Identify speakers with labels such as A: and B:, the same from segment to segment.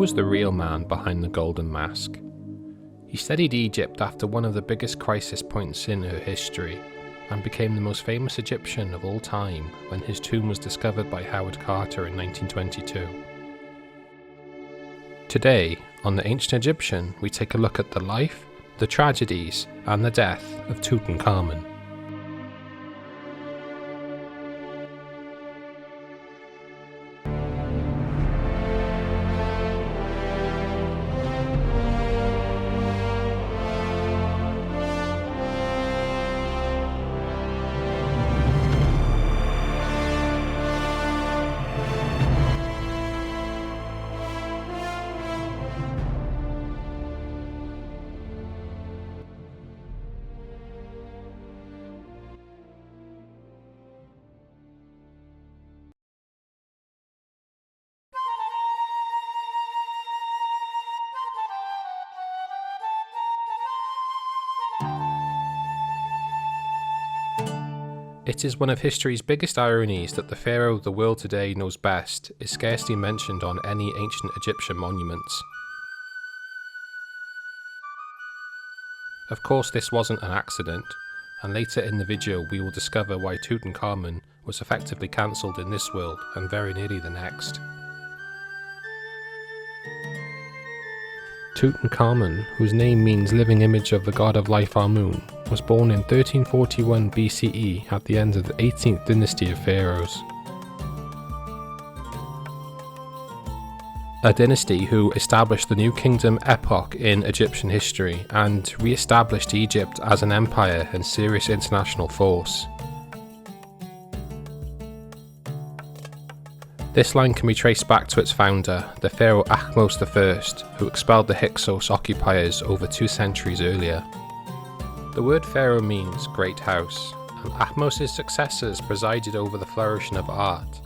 A: was the real man behind the golden mask? He studied Egypt after one of the biggest crisis points in her history, and became the most famous Egyptian of all time when his tomb was discovered by Howard Carter in 1922. Today, on The Ancient Egyptian, we take a look at the life, the tragedies, and the death of Tutankhamun. It is one of history's biggest ironies that the pharaoh the world today knows best is scarcely mentioned on any ancient Egyptian monuments. Of course, this wasn't an accident, and later in the video we will discover why Tutankhamun was effectively cancelled in this world and very nearly the next. Tutankhamun, whose name means living image of the god of life Amun, was born in 1341 BCE at the end of the 18th dynasty of pharaohs. A dynasty who established the New Kingdom epoch in Egyptian history and re-established Egypt as an empire and serious international force. This line can be traced back to its founder, the pharaoh Ahmose I, who expelled the Hyksos occupiers over 2 centuries earlier. The word pharaoh means great house, and Ahmose's successors presided over the flourishing of art,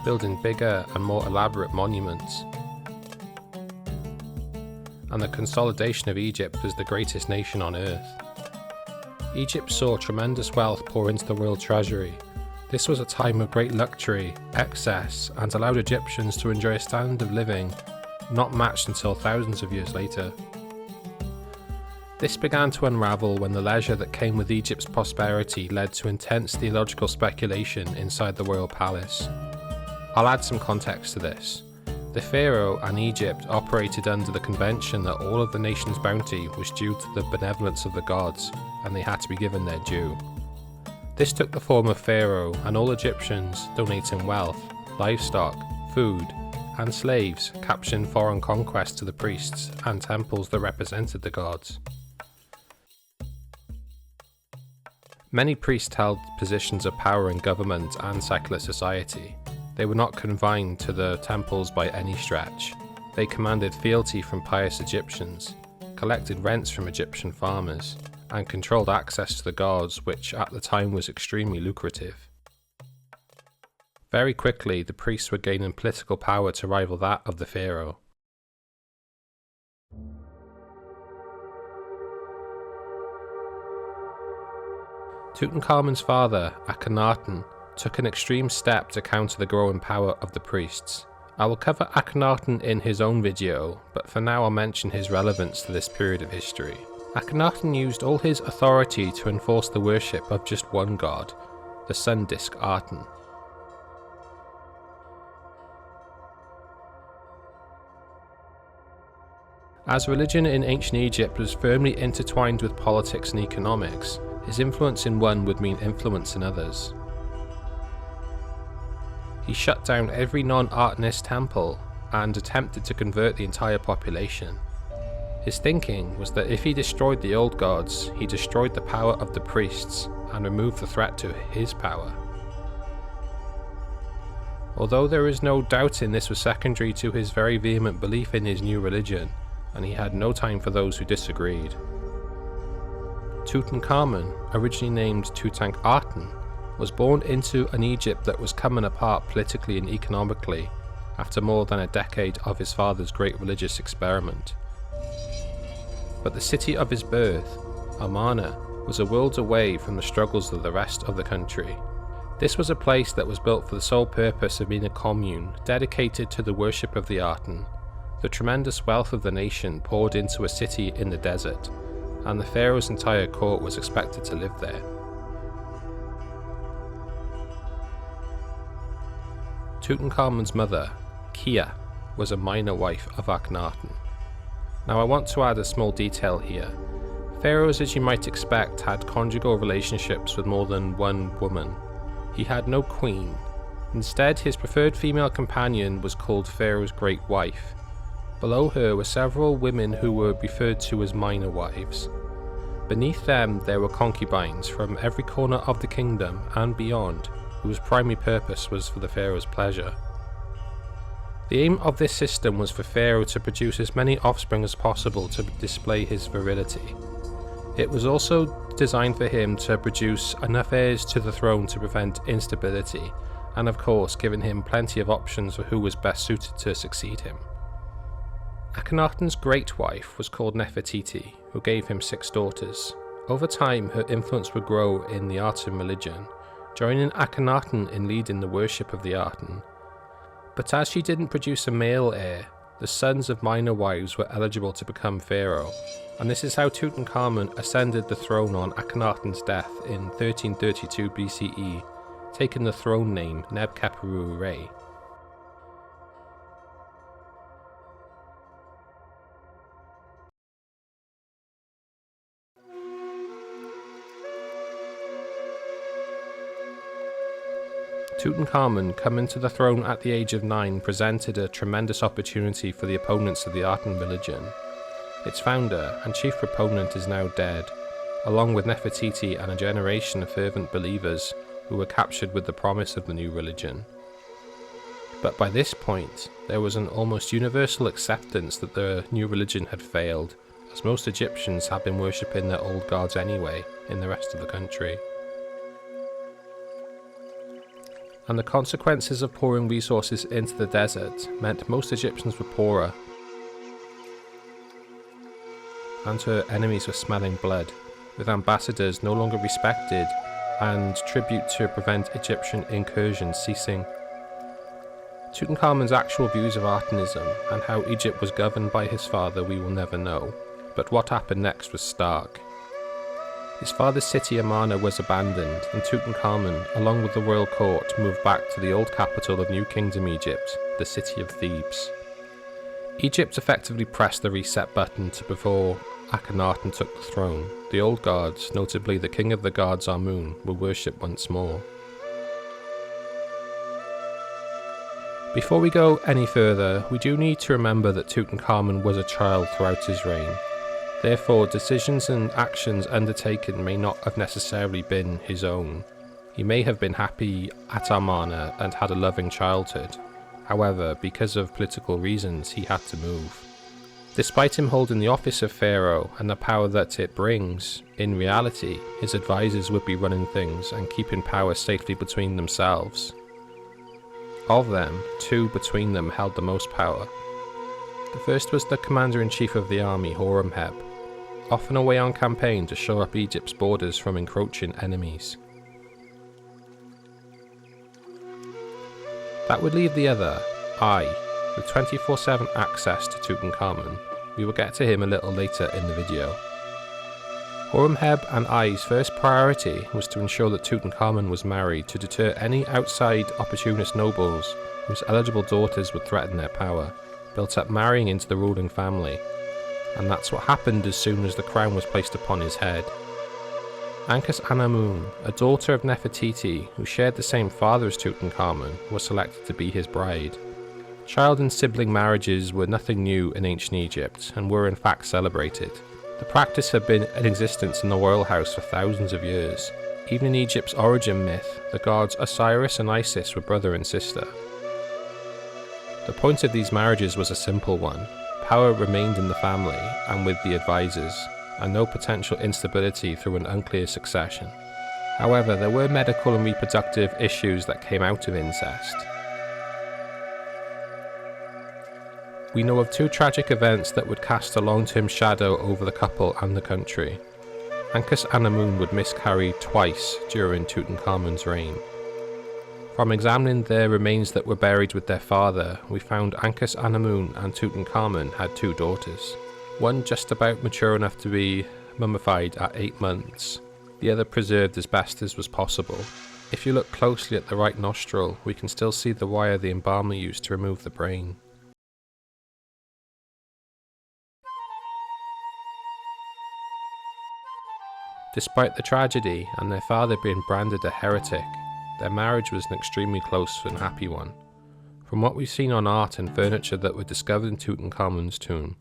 A: building bigger and more elaborate monuments, and the consolidation of Egypt as the greatest nation on earth. Egypt saw tremendous wealth pour into the royal treasury. This was a time of great luxury, excess, and allowed Egyptians to enjoy a standard of living not matched until thousands of years later. This began to unravel when the leisure that came with Egypt's prosperity led to intense theological speculation inside the royal palace. I'll add some context to this. The pharaoh and Egypt operated under the convention that all of the nation's bounty was due to the benevolence of the gods, and they had to be given their due. This took the form of Pharaoh and all Egyptians donating wealth, livestock, food, and slaves capturing foreign conquests to the priests and temples that represented the gods. Many priests held positions of power in government and secular society. They were not confined to the temples by any stretch. They commanded fealty from pious Egyptians, collected rents from Egyptian farmers, and controlled access to the gods, which at the time was extremely lucrative. Very quickly, the priests were gaining political power to rival that of the pharaoh. Tutankhamun's father, Akhenaten, took an extreme step to counter the growing power of the priests. I will cover Akhenaten in his own video, but for now I'll mention his relevance to this period of history. Akhenaten used all his authority to enforce the worship of just one god, the sun disk Aten. As religion in ancient Egypt was firmly intertwined with politics and economics, his influence in one would mean influence in others. He shut down every non-Atenist temple and attempted to convert the entire population. His thinking was that if he destroyed the old gods, he destroyed the power of the priests and removed the threat to his power. Although there is no doubting this was secondary to his very vehement belief in his new religion, and he had no time for those who disagreed. Tutankhamun, originally named Tutankhaten, was born into an Egypt that was coming apart politically and economically after more than a decade of his father's great religious experiment. But the city of his birth, Amarna, was a world away from the struggles of the rest of the country. This was a place that was built for the sole purpose of being a commune dedicated to the worship of the Aten. The tremendous wealth of the nation poured into a city in the desert, and the pharaoh's entire court was expected to live there. Tutankhamun's mother, Kia, was a minor wife of Akhenaten. Now I want to add a small detail here. Pharaohs, as you might expect, had conjugal relationships with more than one woman. He had no queen. Instead, his preferred female companion was called Pharaoh's great wife. Below her were several women who were referred to as minor wives. Beneath them there were concubines from every corner of the kingdom and beyond, whose primary purpose was for the pharaoh's pleasure. The aim of this system was for Pharaoh to produce as many offspring as possible to display his virility. It was also designed for him to produce enough heirs to the throne to prevent instability, and of course giving him plenty of options for who was best suited to succeed him. Akhenaten's great wife was called Nefertiti, who gave him 6 daughters. Over time her influence would grow in the Aten religion, joining Akhenaten in leading the worship of the Aten. But as she didn't produce a male heir, the sons of minor wives were eligible to become pharaoh, and this is how Tutankhamun ascended the throne on Akhenaten's death in 1332 BCE, taking the throne name Neb-Kheperu-Re. Tutankhamun coming to the throne at the age of 9 presented a tremendous opportunity for the opponents of the Aten religion. Its founder and chief proponent is now dead, along with Nefertiti and a generation of fervent believers who were captured with the promise of the new religion. But by this point, there was an almost universal acceptance that the new religion had failed, as most Egyptians had been worshipping their old gods anyway in the rest of the country. And the consequences of pouring resources into the desert meant most Egyptians were poorer, and her enemies were smelling blood, with ambassadors no longer respected and tribute to prevent Egyptian incursions ceasing. Tutankhamun's actual views of Atenism and how Egypt was governed by his father we will never know, but what happened next was stark. His father's city Amarna was abandoned, and Tutankhamun, along with the royal court, moved back to the old capital of New Kingdom Egypt, the city of Thebes. Egypt effectively pressed the reset button before Akhenaten took the throne. The old gods, notably the king of the gods Amun, were worshipped once more. Before we go any further, we do need to remember that Tutankhamun was a child throughout his reign. Therefore, decisions and actions undertaken may not have necessarily been his own. He may have been happy at Amarna and had a loving childhood. However, because of political reasons, he had to move. Despite him holding the office of Pharaoh and the power that it brings, in reality, his advisors would be running things and keeping power safely between themselves. Of them, 2 between them held the most power. The first was the commander-in-chief of the army, Horemheb, often away on campaign to shore up Egypt's borders from encroaching enemies. That would leave the other, Ai, with 24/7 access to Tutankhamun. We will get to him a little later in the video. Horemheb and Ai's first priority was to ensure that Tutankhamun was married to deter any outside opportunist nobles whose eligible daughters would threaten their power, built up marrying into the ruling family, and that's what happened as soon as the crown was placed upon his head. Ankhesenamun, a daughter of Nefertiti who shared the same father as Tutankhamun, was selected to be his bride. Child and sibling marriages were nothing new in ancient Egypt and were in fact celebrated. The practice had been in existence in the royal house for thousands of years. Even in Egypt's origin myth, the gods Osiris and Isis were brother and sister. The point of these marriages was a simple one. Power remained in the family and with the advisors, and no potential instability through an unclear succession. However, there were medical and reproductive issues that came out of incest. We know of 2 tragic events that would cast a long-term shadow over the couple and the country. Ankhesenamun would miscarry twice during Tutankhamun's reign. From examining their remains that were buried with their father, we found Ankhesenamun and Tutankhamun had 2 daughters. One just about mature enough to be mummified at 8 months, the other preserved as best as was possible. If you look closely at the right nostril, we can still see the wire the embalmer used to remove the brain. Despite the tragedy and their father being branded a heretic, their marriage was an extremely close and happy one. From what we've seen on art and furniture that were discovered in Tutankhamun's tomb,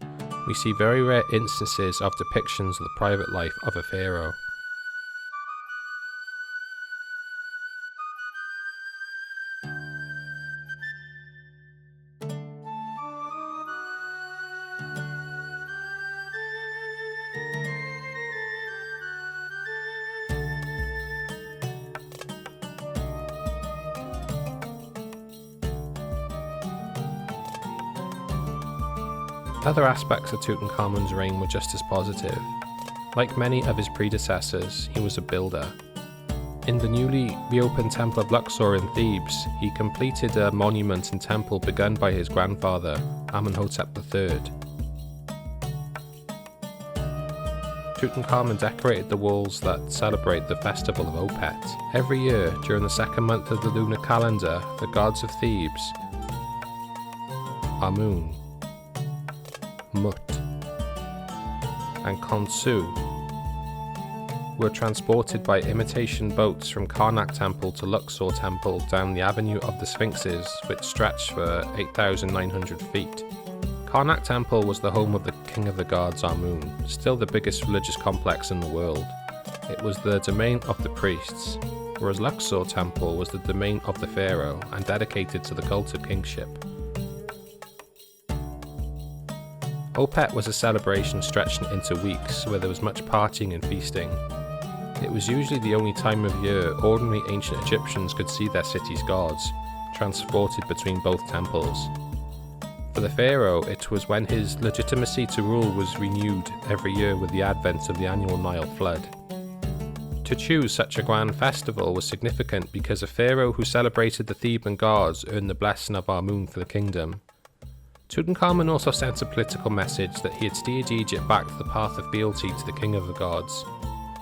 A: we see very rare instances of depictions of the private life of a pharaoh. Other aspects of Tutankhamun's reign were just as positive. Like many of his predecessors, he was a builder. In the newly reopened Temple of Luxor in Thebes, he completed a monument and temple begun by his grandfather, Amenhotep III. Tutankhamun decorated the walls that celebrate the festival of Opet. Every year, during the 2nd month of the lunar calendar, the gods of Thebes, Amun, Mut, and Khonsu, were transported by imitation boats from Karnak Temple to Luxor Temple down the Avenue of the Sphinxes, which stretched for 8,900 feet. Karnak Temple was the home of the king of the gods Amun, still the biggest religious complex in the world. It was the domain of the priests, whereas Luxor Temple was the domain of the pharaoh and dedicated to the cult of kingship. Opet was a celebration stretching into weeks where there was much partying and feasting. It was usually the only time of year ordinary ancient Egyptians could see their city's gods, transported between both temples. For the pharaoh, it was when his legitimacy to rule was renewed every year with the advent of the annual Nile flood. To choose such a grand festival was significant because a pharaoh who celebrated the Theban gods earned the blessing of Amun for the kingdom. Tutankhamun also sent a political message that he had steered Egypt back to the path of fealty to the king of the gods.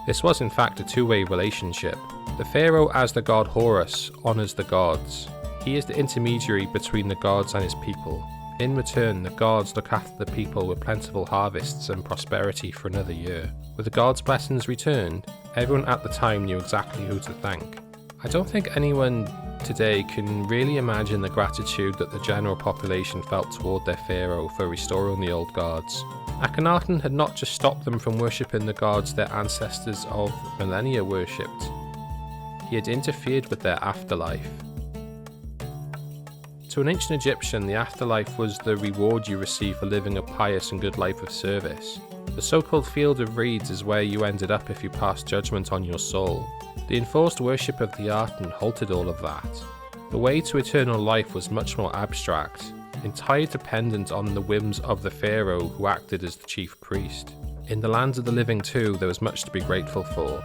A: This was in fact a two-way relationship. The pharaoh, as the god Horus, honours the gods. He is the intermediary between the gods and his people. In return, the gods look after the people with plentiful harvests and prosperity for another year. With the gods' blessings returned, everyone at the time knew exactly who to thank. I don't think anyone today can really imagine the gratitude that the general population felt toward their pharaoh for restoring the old gods. Akhenaten had not just stopped them from worshipping the gods their ancestors of millennia worshipped, he had interfered with their afterlife. To an ancient Egyptian, the afterlife was the reward you receive for living a pious and good life of service. The so-called Field of Reeds is where you ended up if you passed judgment on your soul. The enforced worship of the Aten halted all of that. The way to eternal life was much more abstract, entirely dependent on the whims of the pharaoh who acted as the chief priest. In the lands of the living too, there was much to be grateful for.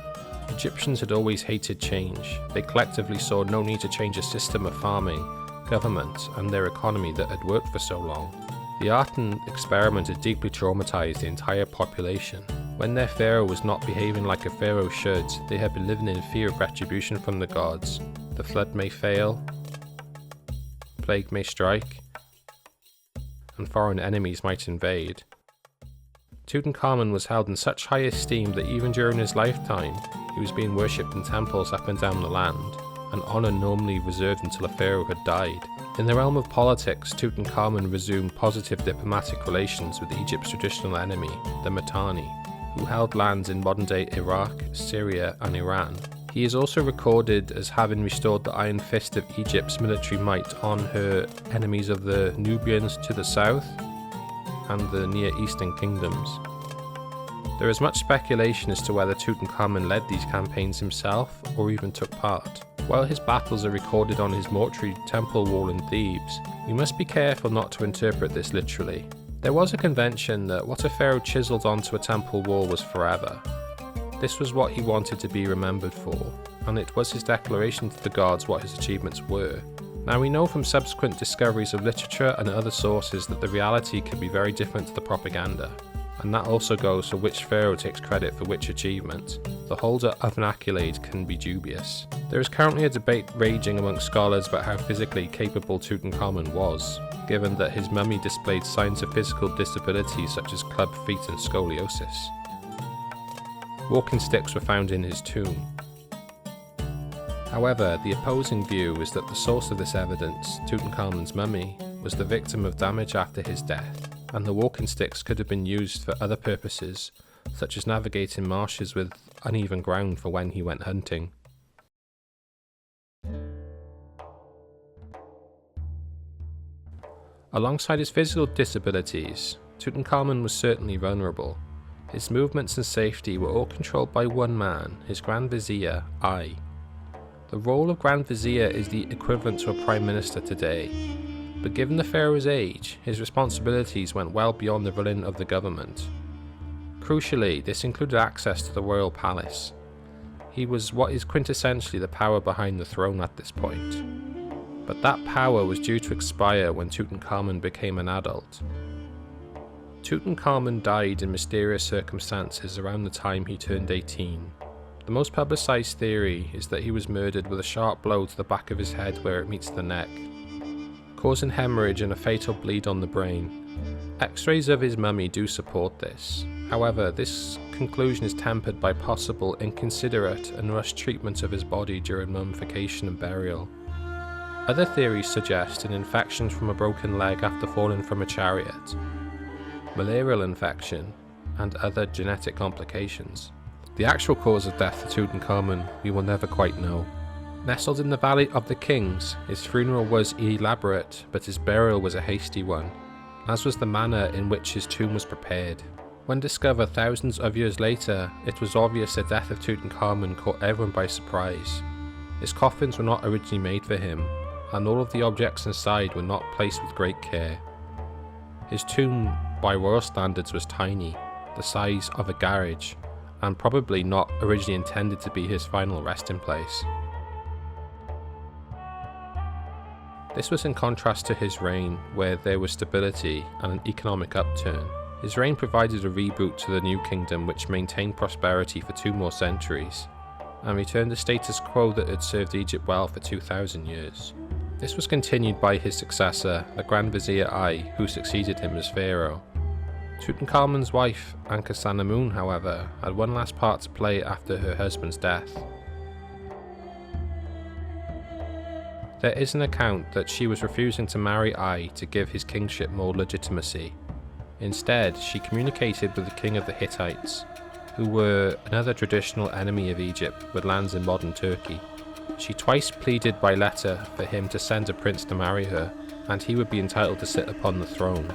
A: Egyptians had always hated change. They collectively saw no need to change a system of farming, government, and their economy that had worked for so long. The Aten experiment had deeply traumatized the entire population. When their pharaoh was not behaving like a pharaoh should, they had been living in fear of retribution from the gods. The flood may fail, plague may strike, and foreign enemies might invade. Tutankhamun was held in such high esteem that even during his lifetime, he was being worshipped in temples up and down the land, an honour normally reserved until a pharaoh had died. In the realm of politics, Tutankhamun resumed positive diplomatic relations with Egypt's traditional enemy, the Mitanni, who held lands in modern-day Iraq, Syria, and Iran. He is also recorded as having restored the iron fist of Egypt's military might on her enemies of the Nubians to the south and the Near Eastern kingdoms. There is much speculation as to whether Tutankhamun led these campaigns himself or even took part. While his battles are recorded on his mortuary temple wall in Thebes, we must be careful not to interpret this literally. There was a convention that what a pharaoh chiseled onto a temple wall was forever. This was what he wanted to be remembered for, and it was his declaration to the gods what his achievements were. Now we know from subsequent discoveries of literature and other sources that the reality can be very different to the propaganda, and that also goes for which pharaoh takes credit for which achievement. The holder of an accolade can be dubious. There is currently a debate raging amongst scholars about how physically capable Tutankhamun was, given that his mummy displayed signs of physical disabilities such as club feet and scoliosis. Walking sticks were found in his tomb. However, the opposing view is that the source of this evidence, Tutankhamun's mummy, was the victim of damage after his death, and the walking sticks could have been used for other purposes, such as navigating marshes with uneven ground for when he went hunting. Alongside his physical disabilities, Tutankhamun was certainly vulnerable. His movements and safety were all controlled by one man, his Grand Vizier, I. The role of Grand Vizier is the equivalent to a Prime Minister today, but given the pharaoh's age, his responsibilities went well beyond the running of the government. Crucially, this included access to the royal palace. He was what is quintessentially the power behind the throne at this point. But that power was due to expire when Tutankhamun became an adult. Tutankhamun died in mysterious circumstances around the time he turned 18. The most publicised theory is that he was murdered with a sharp blow to the back of his head where it meets the neck, causing hemorrhage and a fatal bleed on the brain. X-rays of his mummy do support this. However, this conclusion is tempered by possible inconsiderate and rushed treatment of his body during mummification and burial. Other theories suggest an infection from a broken leg after falling from a chariot, malarial infection, and other genetic complications. The actual cause of death for Tutankhamun we will never quite know. Nestled in the Valley of the Kings, his funeral was elaborate, but his burial was a hasty one, as was the manner in which his tomb was prepared. When discovered thousands of years later, it was obvious the death of Tutankhamun caught everyone by surprise. His coffins were not originally made for him, and all of the objects inside were not placed with great care. His tomb, by royal standards, was tiny, the size of a garage, and probably not originally intended to be his final resting place. This was in contrast to his reign, where there was stability and an economic upturn. His reign provided a reboot to the new kingdom which maintained prosperity for 2 more centuries, and returned the status quo that had served Egypt well for 2,000 years. This was continued by his successor, the Grand Vizier I, who succeeded him as pharaoh. Tutankhamun's wife, ankhesenamun, however, had one last part to play after her husband's death. There is an account that she was refusing to marry I to give his kingship more legitimacy. Instead, she communicated with the king of the Hittites, who were another traditional enemy of Egypt with lands in modern Turkey. She twice pleaded by letter for him to send a prince to marry her, and he would be entitled to sit upon the throne.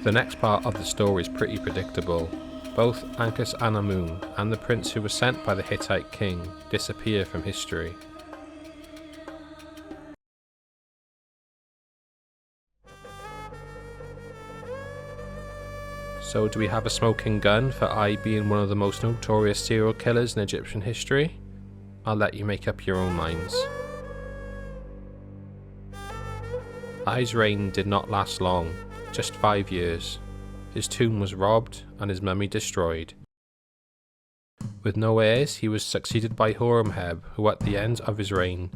A: The next part of the story is pretty predictable. Both ankhesenamun and the prince who was sent by the Hittite king disappear from history. So do we have a smoking gun for I being one of the most notorious serial killers in Egyptian history? I'll let you make up your own minds. I's reign did not last long, just 5 years. His tomb was robbed and his mummy destroyed. With no heirs, he was succeeded by Horemheb, who at the end of his reign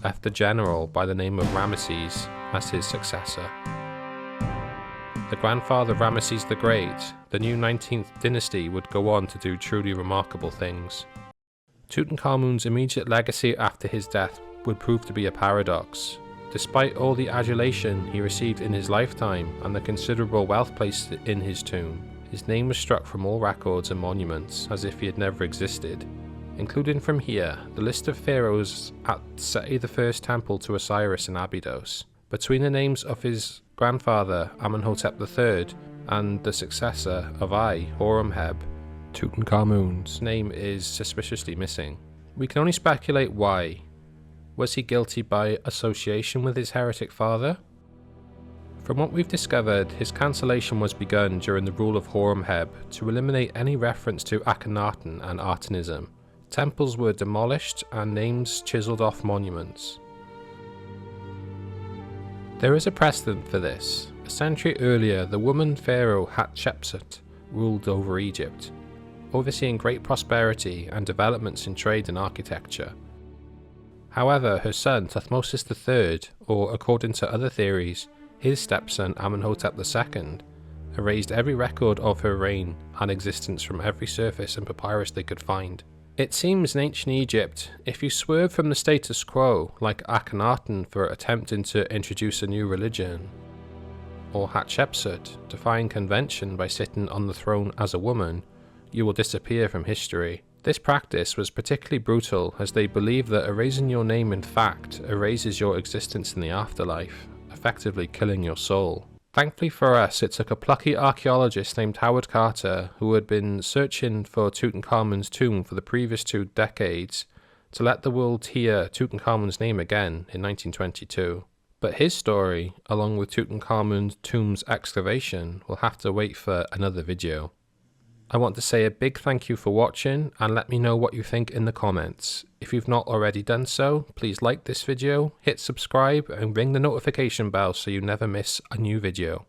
A: left a general by the name of Ramesses as his successor. The grandfather of Ramesses the Great, the new 19th dynasty, would go on to do truly remarkable things. Tutankhamun's immediate legacy after his death would prove to be a paradox. Despite all the adulation he received in his lifetime and the considerable wealth placed in his tomb, his name was struck from all records and monuments as if he had never existed. Including from here, the list of pharaohs at Seti I's temple to Osiris in Abydos. Between the names of his grandfather, Amenhotep III, and the successor of I, Horemheb, Tutankhamun's name is suspiciously missing. We can only speculate why. Was he guilty by association with his heretic father? From what we've discovered, his cancellation was begun during the rule of Horemheb to eliminate any reference to Akhenaten and Artanism. Temples were demolished and names chiselled off monuments. There is a precedent for this. A century earlier, the woman pharaoh Hatshepsut ruled over Egypt, overseeing great prosperity and developments in trade and architecture. However, her son Thutmose III, or according to other theories, his stepson Amenhotep II, erased every record of her reign and existence from every surface and papyrus they could find. It seems in ancient Egypt, if you swerve from the status quo, like Akhenaten for attempting to introduce a new religion, or Hatshepsut defying convention by sitting on the throne as a woman, you will disappear from history. This practice was particularly brutal as they believe that erasing your name in fact erases your existence in the afterlife, effectively killing your soul. Thankfully for us, it took a plucky archaeologist named Howard Carter, who had been searching for Tutankhamun's tomb for the previous 2 decades, to let the world hear Tutankhamun's name again in 1922. But his story, along with Tutankhamun's tomb's excavation, will have to wait for another video. I want to say a big thank you for watching, and let me know what you think in the comments. If you've not already done so, please like this video, hit subscribe and ring the notification bell so you never miss a new video.